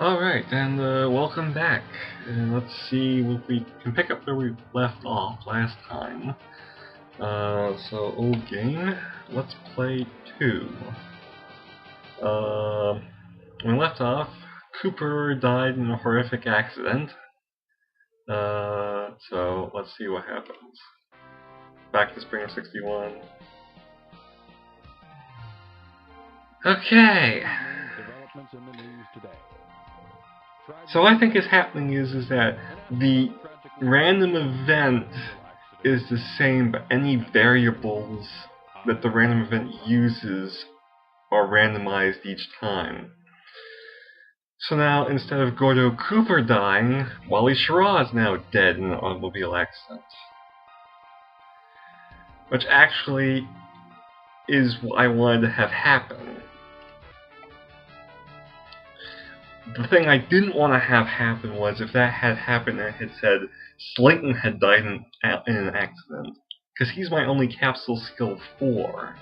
Alright, and welcome back. And let's see if we can pick up where we left off last time. So old game, let's play 2. When we left off, Cooper died in a horrific accident. So let's see what happens. Back to spring of 61. Okay. Developments in the news today. So what I think is happening is that the random event is the same, but any variables that the random event uses are randomized each time. So now, instead of Gordo Cooper dying, Wally Schirra is now dead in an automobile accident. Which actually is what I wanted to have happen. The thing I didn't want to have happen was if that had happened and it had said Slayton had died in an accident, because he's my only capsule skill 4.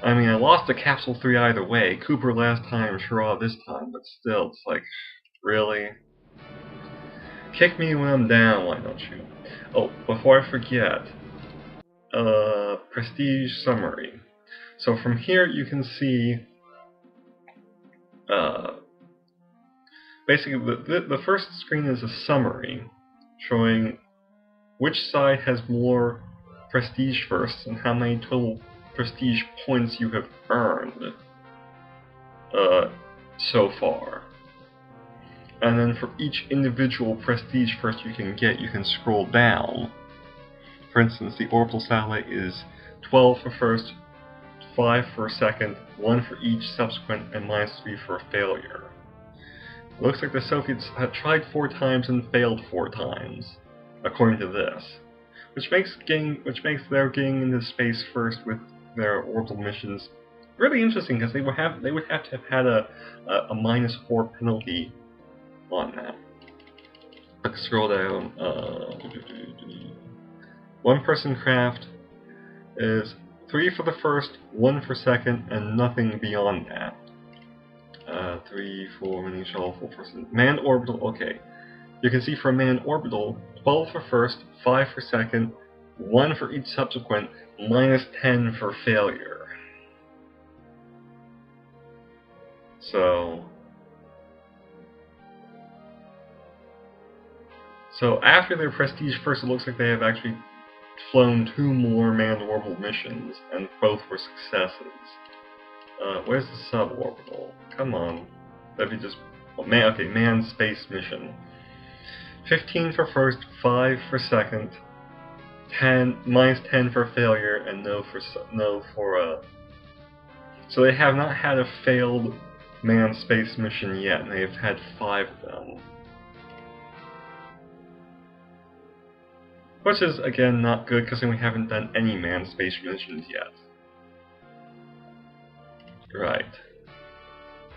I mean, I lost to capsule 3 either way, Cooper last time, Schirra this time, but still, it's like, really? Kick me when I'm down, why don't you? Oh, before I forget, Prestige Summary. So from here you can see basically, the first screen is a summary showing which side has more prestige first and how many total prestige points you have earned so far. And then for each individual prestige first you can scroll down. For instance, the orbital satellite is 12 for first, 5 for second, 1 for each subsequent, and -3 for failure. It looks like the Soviets had tried 4 times and failed 4 times, according to this, which makes their getting into space first with their orbital missions really interesting, because they would have to have had a -4 penalty on that. Let's scroll down. 1-person craft is 3 for the first, 1 for second, and nothing beyond that. 3, 4, mini shuttle, 4-person. Manned orbital, okay. You can see for manned orbital, 12 for first, 5 for second, 1 for each subsequent, -10 for failure. So after their prestige first, it looks like they have actually flown 2 more manned orbital missions, and both were successes. Where's the suborbital? Come on. That'd be just... okay, manned space mission. 15 for first, 5 for second, -10 for failure, and no for So they have not had a failed manned space mission yet, and they have had 5 of them. Which is, again, not good, because we haven't done any manned space missions yet. Right.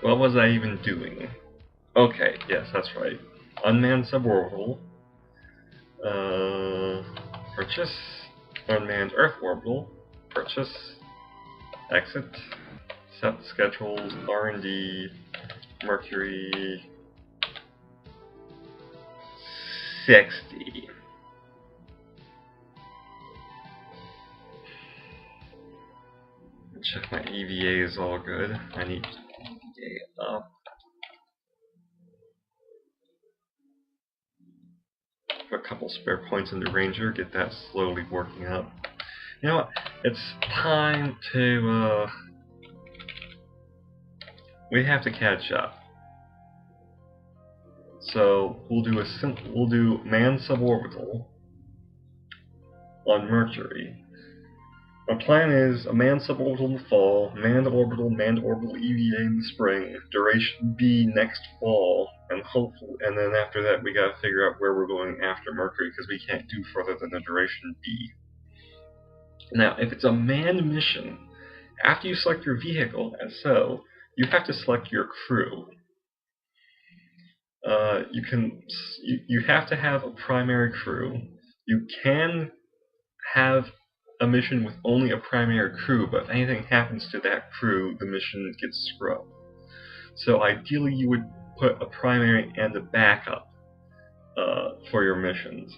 What was I even doing? Okay, yes, that's right. Unmanned suborbital. Purchase. Unmanned Earth orbital. Purchase. Exit. Set schedules. R&D. Mercury. 60. Check my EVA is all good. I need EVA up. Put a couple spare points into Ranger, get that slowly working up. You know what? It's time to, we have to catch up. So we'll do manned suborbital on Mercury. My plan is a manned suborbital in the fall, manned orbital EVA in the spring, duration B next fall, and then after that we gotta figure out where we're going after Mercury, because we can't do further than the duration B. Now, if it's a manned mission, after you select your vehicle, and so, you have to select your crew. You have to have a primary crew. You can have a mission with only a primary crew, but if anything happens to that crew, the mission gets scrubbed. So ideally you would put a primary and a backup for your missions.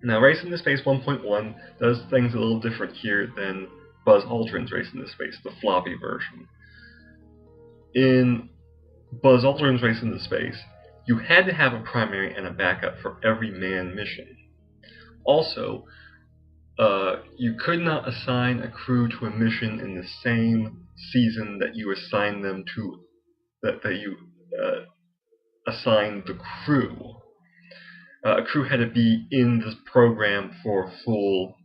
Now, Race into Space 1.1 does things a little different here than Buzz Aldrin's Race into Space, the floppy version. In Buzz Aldrin's Race into Space, you had to have a primary and a backup for every manned mission. Also, you could not assign a crew to a mission in the same season that you assigned them to, that you assigned the crew. A crew had to be in this program for a full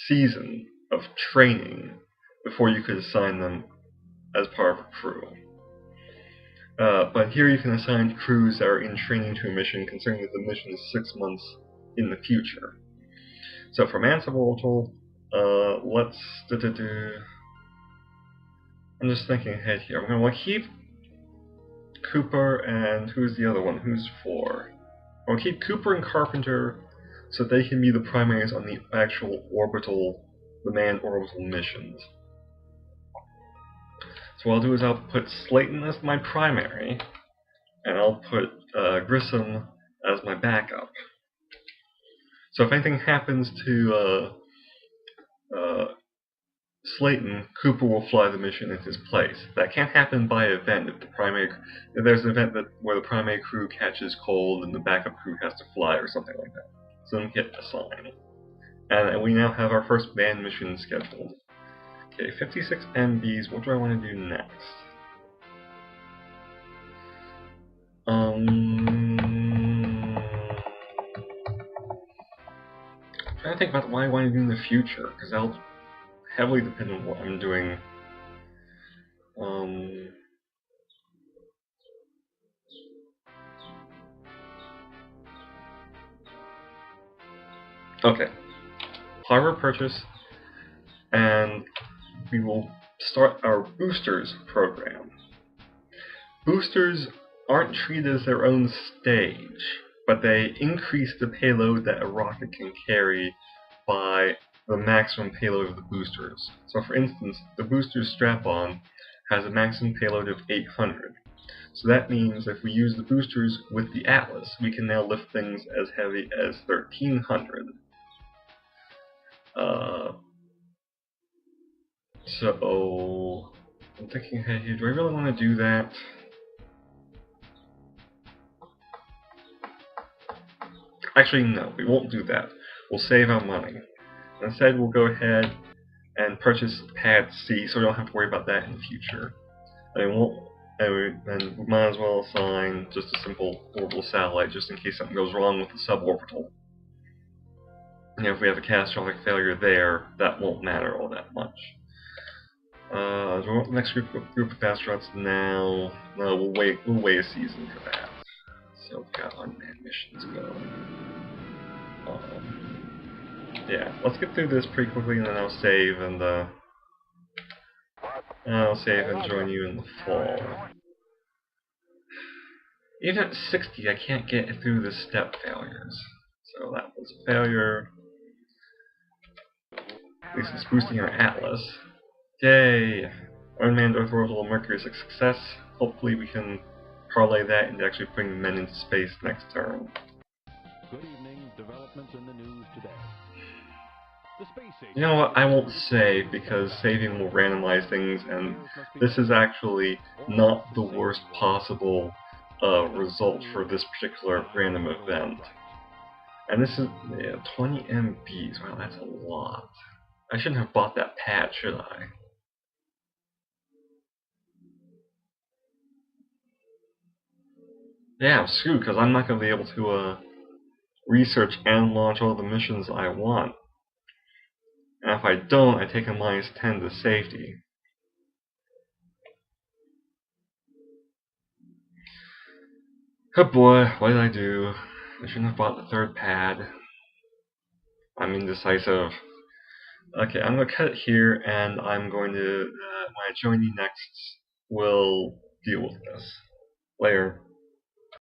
season of training before you could assign them as part of a crew. But here you can assign crews that are in training to a mission, considering that the mission is 6 months in the future. So for Mansa Orbital, let's I'm just thinking ahead here. I'm going to want to keep Cooper and who's the other one? Who's 4? I'll keep Cooper and Carpenter so they can be the primaries on the actual orbital, the manned orbital missions. So what I'll do is I'll put Slayton as my primary, and I'll put Grissom as my backup. So if anything happens to Slayton, Cooper will fly the mission in his place. That can't happen by event. If there's an event where the primary crew catches cold and the backup crew has to fly or something like that. So then get assigned. And we now have our first manned mission scheduled. Okay, 56 MBs. What do I want to do next? I'm trying to think about what I want to do in the future, because that'll heavily depend on what I'm doing. Okay. Hardware purchase, and we will start our boosters program. Boosters aren't treated as their own stage, but they increase the payload that a rocket can carry by the maximum payload of the boosters. So for instance, the booster's strap-on has a maximum payload of 800. So that means if we use the boosters with the Atlas, we can now lift things as heavy as 1300. So I'm thinking ahead here, do I really want to do that? Actually, no, we won't do that. We'll save our money. Instead, we'll go ahead and purchase Pad C, so we don't have to worry about that in the future. And we might as well assign just a simple orbital satellite, just in case something goes wrong with the suborbital. And if we have a catastrophic failure there, that won't matter all that much. Do we want the next group of astronauts now? No, we'll wait a season for that. So we've got unmanned missions going. Yeah, let's get through this pretty quickly, and then I'll save and join you in the fall. Even at 60, I can't get through the step failures. So that was a failure. At least it's boosting our Atlas. Yay! Unmanned Earth orbital Mercury is a success. Hopefully we can parlay that into actually putting men into space next term. Good evening. Developments in the news today. The space station. You know what? I won't save, because saving will randomize things, and this is actually not the worst possible result for this particular random event. And this is 20 MBs. Wow, that's a lot. I shouldn't have bought that pad, should I? Yeah, I'm screwed, because I'm not going to be able to research and launch all the missions I want. And if I don't, I take a -10 to safety. Oh boy, what did I do? I shouldn't have bought the third pad. I'm indecisive. Okay, I'm going to cut it here, and I'm going to, when I join you next, we'll deal with this. Later.